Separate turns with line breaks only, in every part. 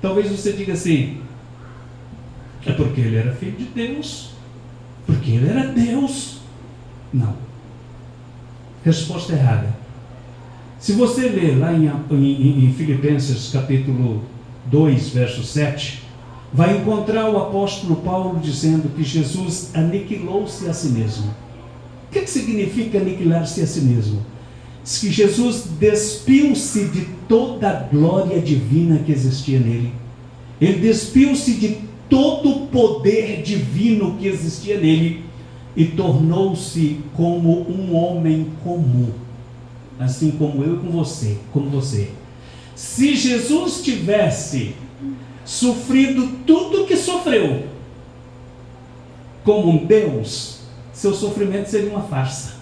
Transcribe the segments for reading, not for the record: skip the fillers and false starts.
Talvez você diga assim: é porque ele era filho de Deus, porque ele era Deus. Não. Resposta errada. Se você ler lá em Filipenses capítulo 2, verso 7, vai encontrar o apóstolo Paulo dizendo que Jesus aniquilou-se a si mesmo. O que significa aniquilar-se a si mesmo? Diz que Jesus despiu-se de toda a glória divina que existia nele. Ele despiu-se de todo o poder divino que existia nele e tornou-se como um homem comum, assim como eu e como você. Se Jesus tivesse sofrido tudo o que sofreu como um Deus, seu sofrimento seria uma farsa.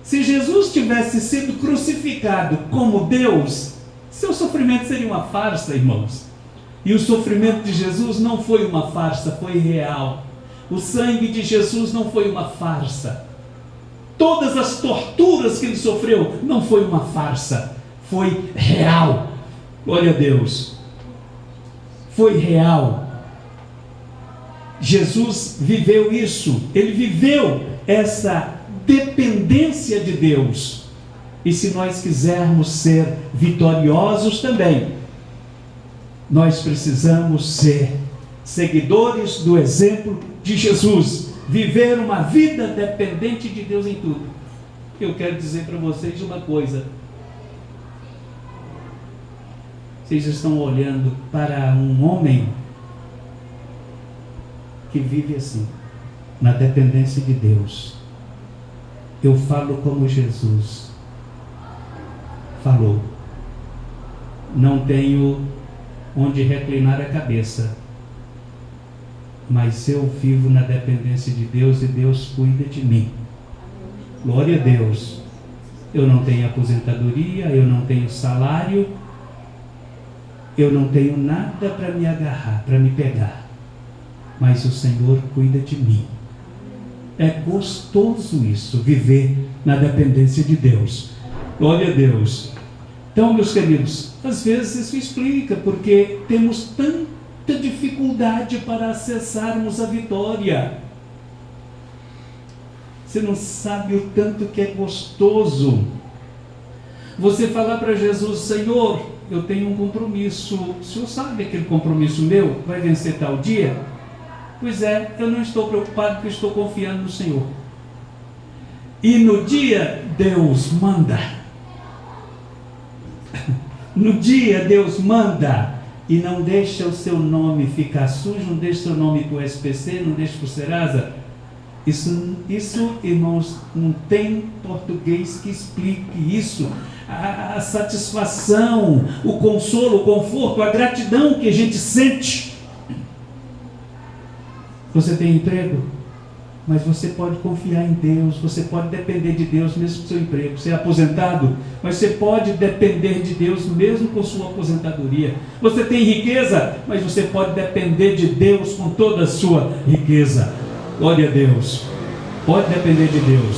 Se Jesus tivesse sido crucificado como Deus, seu sofrimento seria uma farsa, irmãos. E o sofrimento de Jesus não foi uma farsa, foi real. O sangue de Jesus não foi uma farsa. Todas as torturas que ele sofreu não foi uma farsa, foi real. Glória a Deus. Foi real. Jesus viveu isso. Ele viveu essa dependência de Deus. E se nós quisermos ser vitoriosos também, nós precisamos ser seguidores do exemplo de Jesus, viver uma vida dependente de Deus em tudo. Eu quero dizer para vocês uma coisa: vocês estão olhando para um homem que vive assim, na dependência de Deus. Eu falo como Jesus falou: não tenho onde reclinar a cabeça, mas eu vivo na dependência de Deus e Deus cuida de mim. Glória a Deus. Eu não tenho aposentadoria, eu não tenho salário, eu não tenho nada para me agarrar, para me pegar, mas o Senhor cuida de mim. É gostoso isso, viver na dependência de Deus. Glória a Deus. Então, meus queridos, às vezes isso explica porque temos tanta dificuldade para acessarmos a vitória. Você não sabe o tanto que é gostoso você falar para Jesus: Senhor, eu tenho um compromisso. O Senhor sabe aquele compromisso meu? Vai vencer tal dia? Pois é, eu não estou preocupado porque estou confiando no Senhor. E no dia, Deus manda. No dia, Deus manda. E não deixa o seu nome ficar sujo, não deixa o seu nome para o SPC, não deixa para o Serasa. Isso, irmãos, não tem português que explique isso. A satisfação, o consolo, o conforto, a gratidão que a gente sente. Você tem emprego, mas você pode confiar em Deus, você pode depender de Deus mesmo com seu emprego. Você é aposentado, mas você pode depender de Deus mesmo com sua aposentadoria. Você tem riqueza, mas você pode depender de Deus com toda a sua riqueza. Glória a Deus. Pode depender de Deus.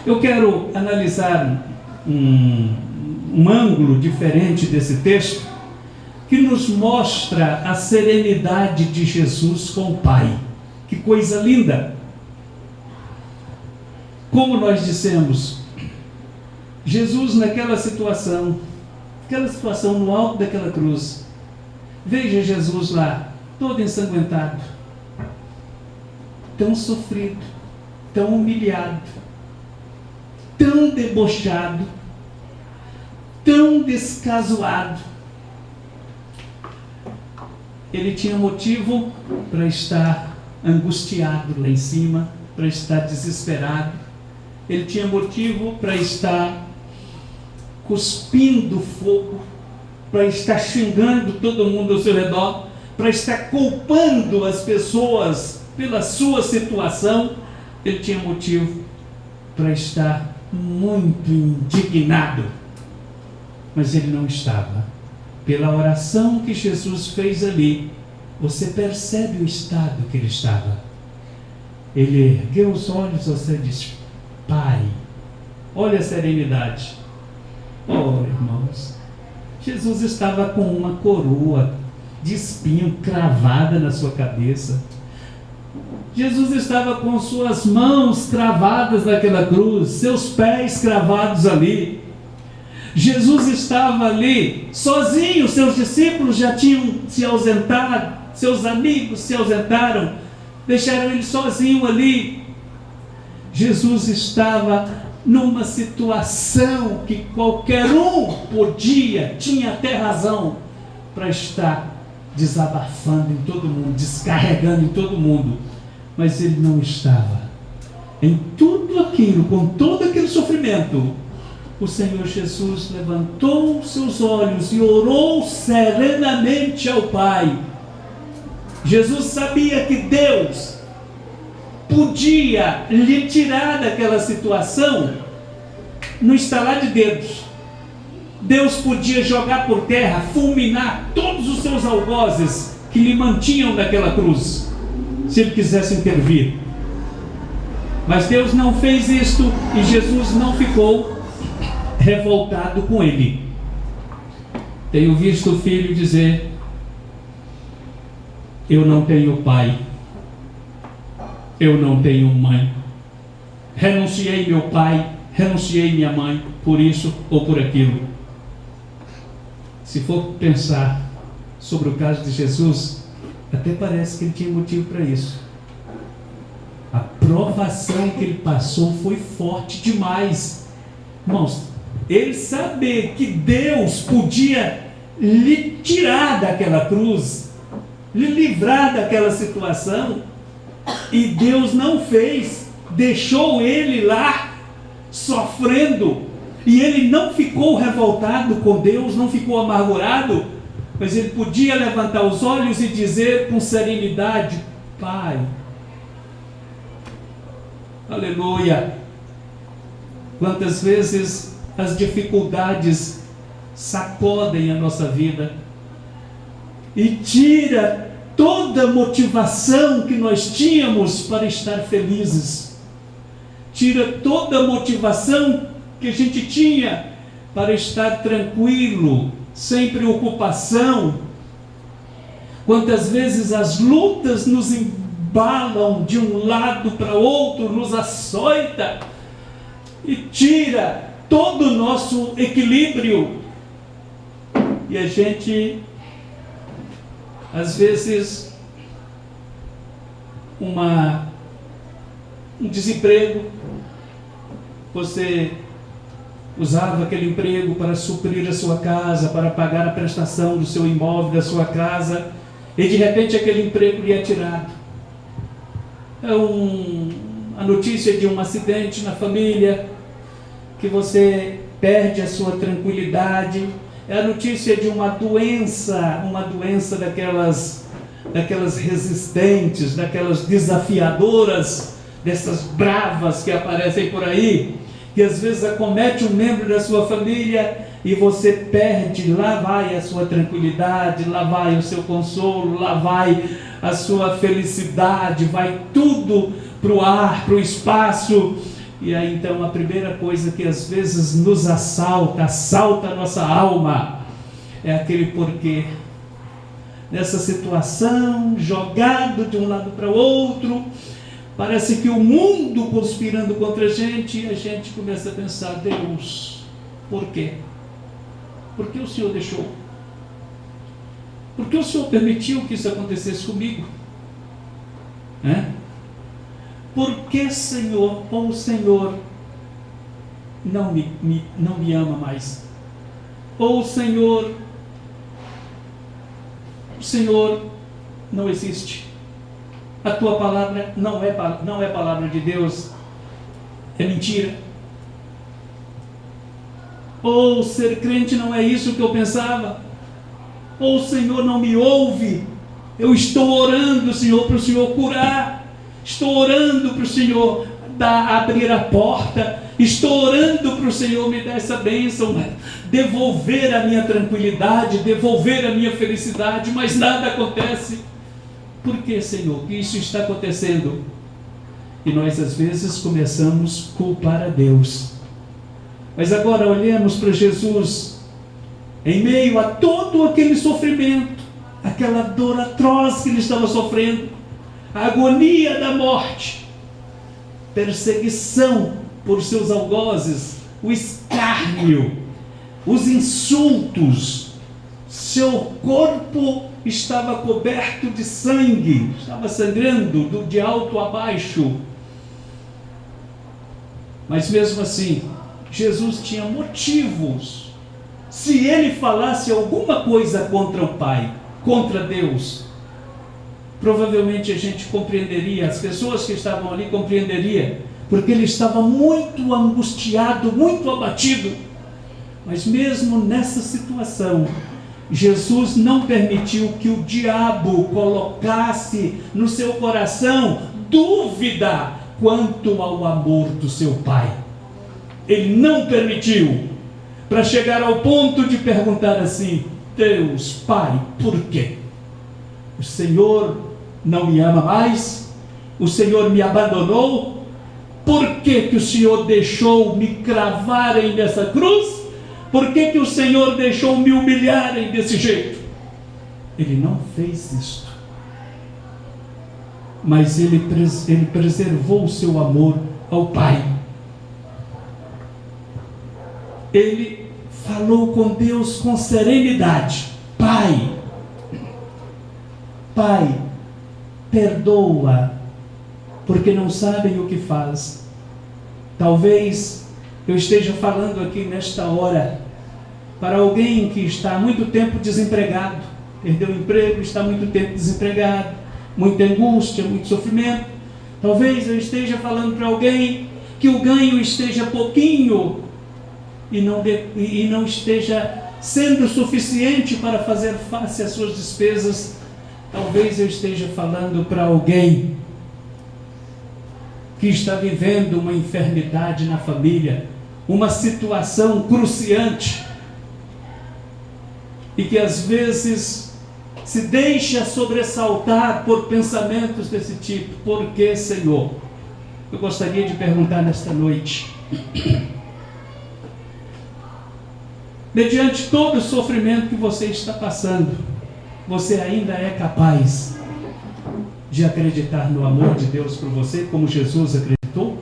Eu quero analisar um ângulo diferente desse texto, que nos mostra a serenidade de Jesus com o Pai. Que coisa linda! Como nós dissemos, Jesus naquela situação no alto daquela cruz, veja Jesus lá, todo ensanguentado, tão sofrido, tão humilhado, tão debochado, tão descasuado. Ele tinha motivo para estar angustiado lá em cima, para estar desesperado. Ele tinha motivo para estar cuspindo fogo, para estar xingando todo mundo ao seu redor, para estar culpando as pessoas pela sua situação. Ele tinha motivo para estar muito indignado, mas ele não estava. Pela oração que Jesus fez ali, você percebe o estado que ele estava. Ele ergueu os olhos ao céu e disse: Pai. Olha a serenidade. Oh, irmãos, Jesus estava com uma coroa de espinho cravada na sua cabeça. Jesus estava com suas mãos cravadas naquela cruz, seus pés cravados ali. Jesus estava ali sozinho, seus discípulos já tinham se ausentado, seus amigos se ausentaram, deixaram ele sozinho ali. Jesus estava numa situação que qualquer um podia, tinha até razão para estar desabafando em todo mundo, descarregando em todo mundo, mas ele não estava. Em tudo aquilo, com todo aquele sofrimento, o Senhor Jesus levantou seus olhos e orou serenamente ao Pai. Jesus sabia que Deus podia lhe tirar daquela situação no estalar de dedos. Deus podia jogar por terra, fulminar todos os seus algozes que lhe mantinham naquela cruz, se ele quisesse intervir. Mas Deus não fez isto e Jesus não ficou revoltado com ele. Tenho visto o filho dizer: eu não tenho pai, eu não tenho mãe, renunciei meu pai, renunciei minha mãe, por isso ou por aquilo. Se for pensar sobre o caso de Jesus, até parece que ele tinha motivo para isso. A provação que ele passou foi forte demais. Irmãos, ele saber que Deus podia lhe tirar daquela cruz, lhe livrar daquela situação, e Deus não fez, deixou ele lá sofrendo, e ele não ficou revoltado com Deus, não ficou amargurado, mas ele podia levantar os olhos e dizer com serenidade: Pai, aleluia. Quantas vezes as dificuldades sacodem a nossa vida e tira toda a motivação que nós tínhamos para estar felizes, tira toda a motivação que a gente tinha para estar tranquilo, sem preocupação. Quantas vezes as lutas nos embalam de um lado para outro, nos açoita e tira todo o nosso equilíbrio, e a gente, às vezes, um desemprego, você usava aquele emprego para suprir a sua casa, para pagar a prestação do seu imóvel, da sua casa, e de repente aquele emprego lhe é tirado. É a notícia de um acidente na família, que você perde a sua tranquilidade. É a notícia de uma doença daquelas resistentes, daquelas desafiadoras, dessas bravas que aparecem por aí, que às vezes acomete um membro da sua família e você perde. Lá vai a sua tranquilidade, lá vai o seu consolo, lá vai a sua felicidade, vai tudo para o ar, para o espaço. E aí então a primeira coisa que às vezes nos assalta a nossa alma, é aquele porquê. Nessa situação, jogado de um lado para o outro, parece que o mundo conspirando contra a gente, e a gente começa a pensar: Deus, por quê? Por que o Senhor deixou? Por que o Senhor permitiu que isso acontecesse comigo? Por que, Senhor, ou o Senhor não me ama mais? Ou o Senhor não existe? A tua palavra não é palavra de Deus, é mentira. Ou ser crente não é isso que eu pensava? Ou o Senhor não me ouve? Eu estou orando, Senhor, para o Senhor curar, estou orando para o Senhor abrir a porta, estou orando para o Senhor me dar essa bênção, devolver a minha tranquilidade, devolver a minha felicidade, mas nada acontece. Por que, Senhor, que isso está acontecendo? E nós às vezes começamos a culpar a Deus. Mas agora olhemos para Jesus. em meio a todo aquele sofrimento, aquela dor atroz que ele estava sofrendo, a agonia da morte, perseguição por seus algozes, o escárnio, os insultos, seu corpo estava coberto de sangue, estava sangrando de alto a baixo. Mas mesmo assim, Jesus tinha motivos. Se ele falasse alguma coisa contra o Pai, contra Deus, provavelmente a gente compreenderia, as pessoas que estavam ali compreenderiam, porque ele estava muito angustiado, muito abatido. Mas mesmo nessa situação, Jesus não permitiu que o diabo colocasse no seu coração dúvida quanto ao amor do seu Pai. Ele não permitiu, para chegar ao ponto de perguntar assim: Deus, Pai, por quê? O Senhor não me ama mais? O Senhor me abandonou? Por que o Senhor deixou me cravarem nessa cruz? Por que o Senhor deixou me humilharem desse jeito? Ele não fez isso. Mas ele preservou o seu amor ao Pai. Ele falou com Deus com serenidade: Pai, Pai, perdoa, porque não sabem o que faz. Talvez eu esteja falando aqui nesta hora para alguém que está há muito tempo desempregado, perdeu o emprego, está há muito tempo desempregado, muita angústia, muito sofrimento. Talvez eu esteja falando para alguém que o ganho esteja pouquinho e não esteja sendo suficiente para fazer face às suas despesas. Talvez eu esteja falando para alguém que está vivendo uma enfermidade na família, uma situação cruciante, e que às vezes se deixa sobressaltar por pensamentos desse tipo. Por que, Senhor? Eu gostaria de perguntar nesta noite: mediante todo o sofrimento que você está passando, você ainda é capaz de acreditar no amor de Deus por você, como Jesus acreditou?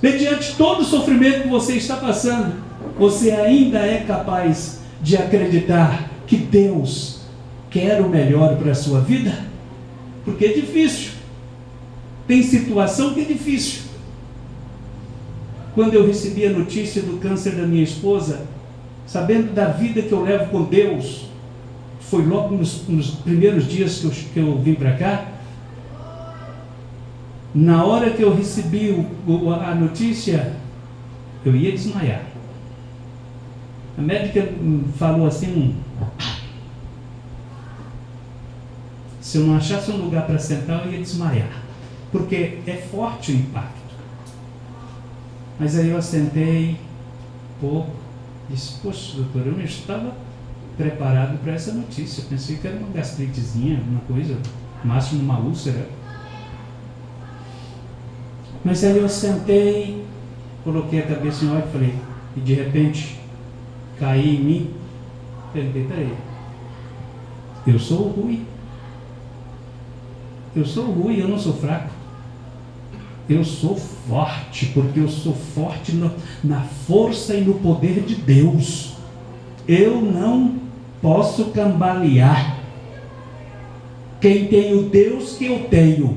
Mediante todo o sofrimento que você está passando, você ainda é capaz de acreditar que Deus quer o melhor para a sua vida? Porque é difícil. Tem situação que é difícil. Quando eu recebi a notícia do câncer da minha esposa, sabendo da vida que eu levo com Deus, foi logo nos primeiros dias que eu vim para cá. Na hora que eu recebi a notícia, eu ia desmaiar. A médica falou assim: se eu não achasse um lugar para sentar, eu ia desmaiar, porque é forte o impacto. Mas aí eu assentei pouco, disse: poxa, doutor, eu não estava preparado para essa notícia. Eu pensei que era uma gastritezinha, alguma coisa, no máximo uma úlcera. Mas aí eu sentei, coloquei a cabeça em ordem e falei, e de repente caí em mim. Perguntei: peraí, eu sou ruim, eu não sou fraco, eu sou forte, porque eu sou forte na força e no poder de Deus. Eu não posso cambalear. Quem tem o Deus que eu tenho,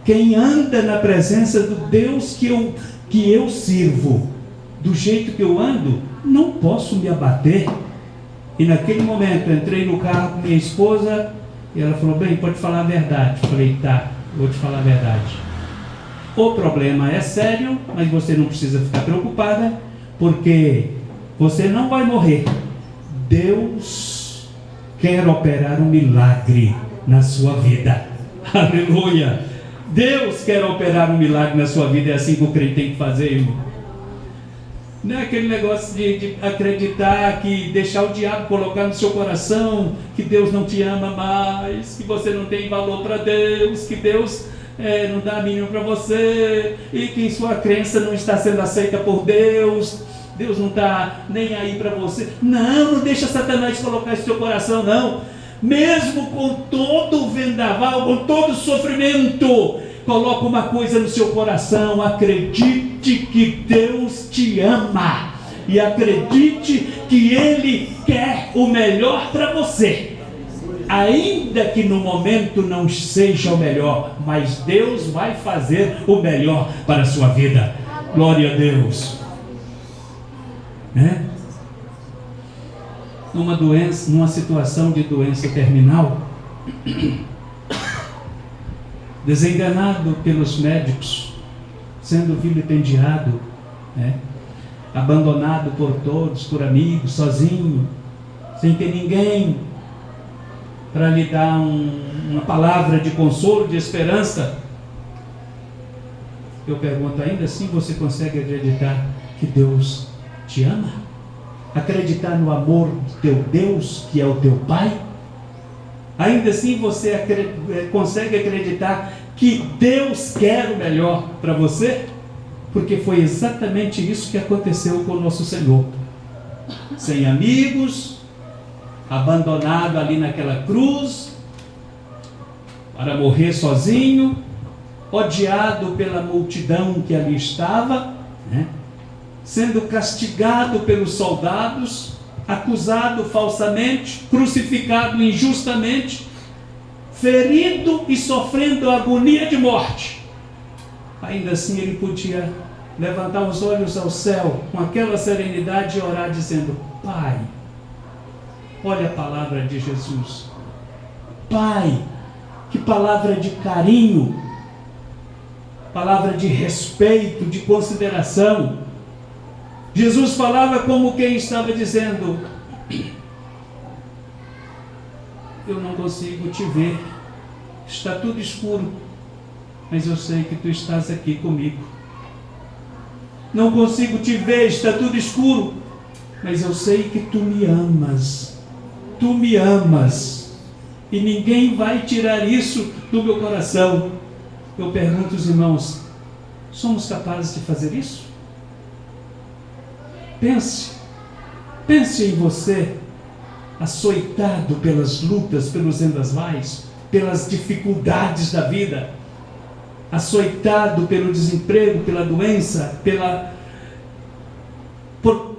quem anda na presença do Deus que eu sirvo, do jeito que eu ando, não posso me abater. E naquele momento eu entrei no carro com minha esposa e ela falou: bem, pode falar a verdade. Eu falei: tá, vou te falar a verdade. O problema é sério, mas você não precisa ficar preocupada, porque você não vai morrer. Deus quer operar um milagre na sua vida. Aleluia! Deus quer operar um milagre na sua vida. É assim que o crente tem que fazer, irmão. Não é aquele negócio de acreditar, que deixar o diabo colocar no seu coração que Deus não te ama mais, que você não tem valor para Deus, que Deus não dá mínimo para você, e que sua crença não está sendo aceita por Deus. Deus não está nem aí para você. Não deixa Satanás colocar isso no seu coração, não. Mesmo com todo o vendaval, com todo o sofrimento, coloca uma coisa no seu coração: acredite que Deus te ama, e acredite que Ele quer o melhor para você, ainda que no momento não seja o melhor, mas Deus vai fazer o melhor para a sua vida. Glória a Deus. Né? Numa doença, numa situação de doença terminal, desenganado pelos médicos, sendo vilipendiado, né? Abandonado por todos, por amigos, sozinho, sem ter ninguém para lhe dar uma palavra de consolo, de esperança. Eu pergunto: ainda assim você consegue acreditar que Deus te ama? Acreditar no amor do teu Deus, que é o teu Pai? Ainda assim você consegue acreditar que Deus quer o melhor para você? Porque foi exatamente isso que aconteceu com o nosso Senhor. Sem amigos, abandonado ali naquela cruz, para morrer sozinho, odiado pela multidão que ali estava, né? Sendo castigado pelos soldados, acusado falsamente, crucificado injustamente, ferido e sofrendo agonia de morte. Ainda assim ele podia levantar os olhos ao céu com aquela serenidade e orar dizendo: Pai, olha a palavra de Jesus. Pai, que palavra de carinho, palavra de respeito, de consideração. Jesus falava como quem estava dizendo: eu não consigo te ver, está tudo escuro, mas eu sei que tu estás aqui comigo. Não consigo te ver, está tudo escuro, mas eu sei que tu me amas. Tu me amas, e ninguém vai tirar isso do meu coração. Eu pergunto aos irmãos: somos capazes de fazer isso? Pense em você, açoitado pelas lutas, pelos vendavais, pelas dificuldades da vida, açoitado pelo desemprego, pela doença, por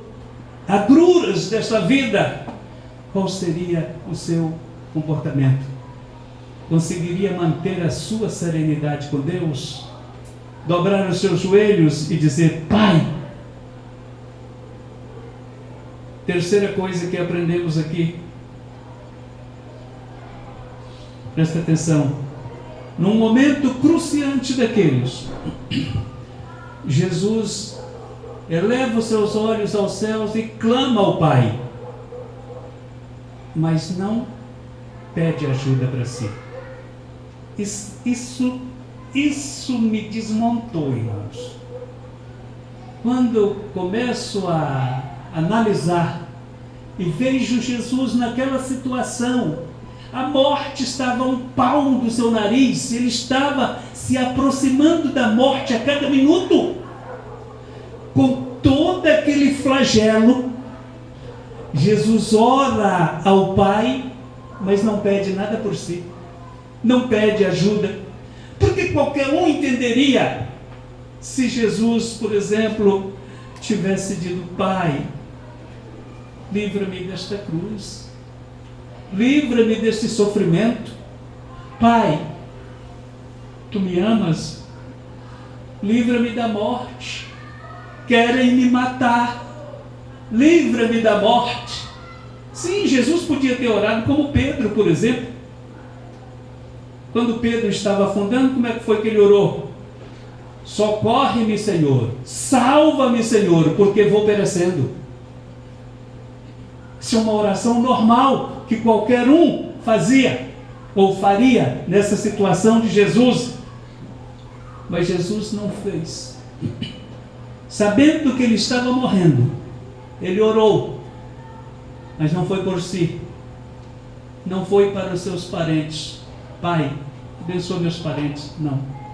agruras desta vida. Qual seria o seu comportamento? Conseguiria manter a sua serenidade com Deus? Dobrar os seus joelhos e dizer: Pai? Terceira coisa que aprendemos aqui, presta atenção: num momento cruciante daqueles, Jesus eleva os seus olhos aos céus e clama ao Pai, mas não pede ajuda para si. Isso me desmontou, irmãos. Quando eu começo a analisar e vejo Jesus naquela situação, a morte estava a um palmo do seu nariz, ele estava se aproximando da morte a cada minuto, com todo aquele flagelo. Jesus ora ao Pai, mas não pede nada por si, não pede ajuda, porque qualquer um entenderia se Jesus, por exemplo, tivesse dito: Pai, livra-me desta cruz, livra-me deste sofrimento. Pai, tu me amas, livra-me da morte, querem me matar, livra-me da morte. Sim, Jesus podia ter orado como Pedro, por exemplo. Quando Pedro estava afundando, como é que foi que ele orou? Socorre-me, Senhor, salva-me, Senhor, porque vou perecendo. Isso é uma oração normal que qualquer um fazia ou faria nessa situação de Jesus. Mas Jesus não fez. Sabendo que ele estava morrendo, ele orou, mas não foi por si, não foi para os seus parentes. Pai, abençoa meus parentes.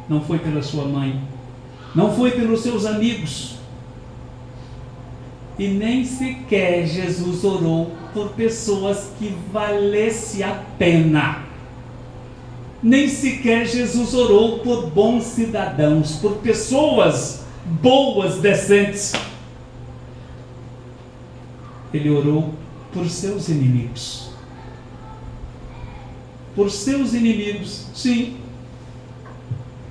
Não foi pela sua mãe, não foi pelos seus amigos. E nem sequer Jesus orou por pessoas que valesse a pena. Nem sequer Jesus orou por bons cidadãos, por pessoas boas, decentes. Ele orou por seus inimigos. Por seus inimigos, sim.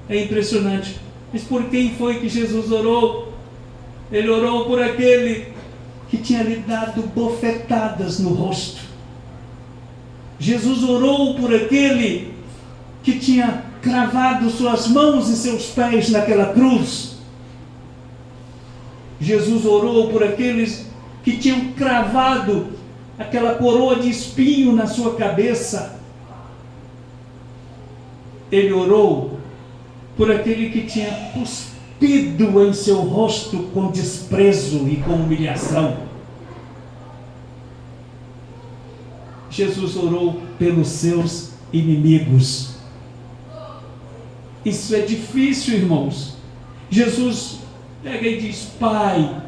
É impressionante. Mas por quem foi que Jesus orou? Ele orou por aquele que tinha lhe dado bofetadas no rosto. Jesus orou por aquele que tinha cravado suas mãos e seus pés naquela cruz. Jesus orou por aqueles que tinham cravado aquela coroa de espinho na sua cabeça. Ele orou por aquele que tinha cuspido em seu rosto com desprezo e com humilhação. Jesus orou pelos seus inimigos. Isso é difícil, irmãos. Jesus pega e diz: Pai,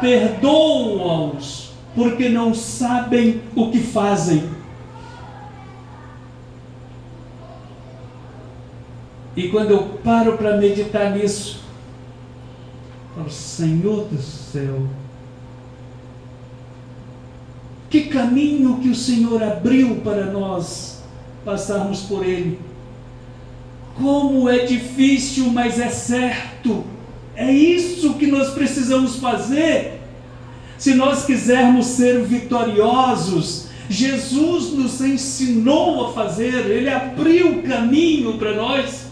perdoa-os, porque não sabem o que fazem. E quando eu paro para meditar nisso, falo: Senhor do céu, que caminho que o Senhor abriu para nós passarmos por ele. Como é difícil, mas é certo. É isso que nós precisamos fazer. Se nós quisermos ser vitoriosos, Jesus nos ensinou a fazer, Ele abriu o caminho para nós.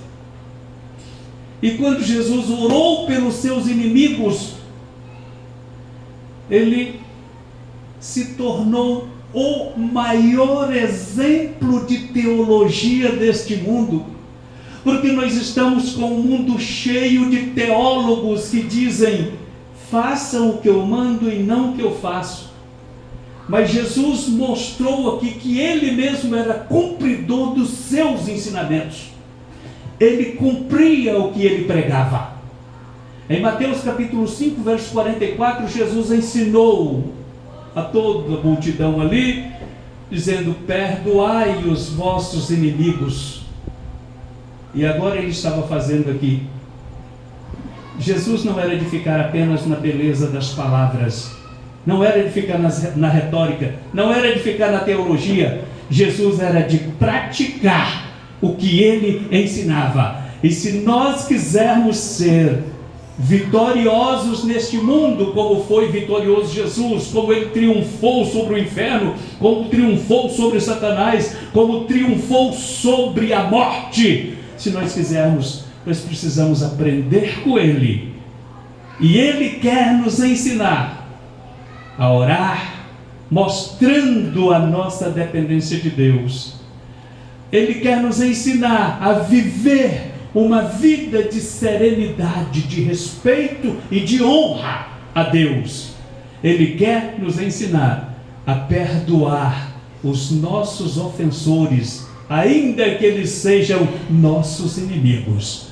E quando Jesus orou pelos seus inimigos, Ele se tornou o maior exemplo de teologia deste mundo. Porque nós estamos com um mundo cheio de teólogos que dizem: façam o que eu mando e não o que eu faço. Mas Jesus mostrou aqui que Ele mesmo era cumpridor dos seus ensinamentos. Ele cumpria o que Ele pregava. Em Mateus capítulo 5, verso 44, Jesus ensinou a toda a multidão ali, dizendo: perdoai os vossos inimigos. E agora Ele estava fazendo aqui. Jesus não era de ficar apenas na beleza das palavras, não era de ficar na retórica, não era de ficar na teologia. Jesus era de praticar o que Ele ensinava. E se nós quisermos ser vitoriosos neste mundo, como foi vitorioso Jesus, como Ele triunfou sobre o inferno, como triunfou sobre Satanás, como triunfou sobre a morte, se nós quisermos, nós precisamos aprender com Ele. E Ele quer nos ensinar a orar, mostrando a nossa dependência de Deus. Ele quer nos ensinar a viver uma vida de serenidade, de respeito e de honra a Deus. Ele quer nos ensinar a perdoar os nossos ofensores, ainda que eles sejam nossos inimigos,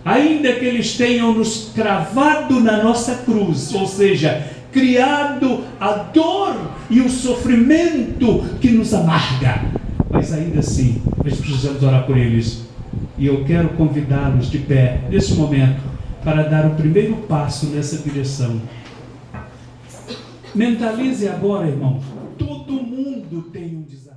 ainda que eles tenham nos cravado na nossa cruz, ou seja, criado a dor e o sofrimento que nos amarga. Mas ainda assim, nós precisamos orar por eles. E eu quero convidá-los de pé, nesse momento, para dar o primeiro passo nessa direção. Mentalize agora, irmãos, todo mundo tem um desafio.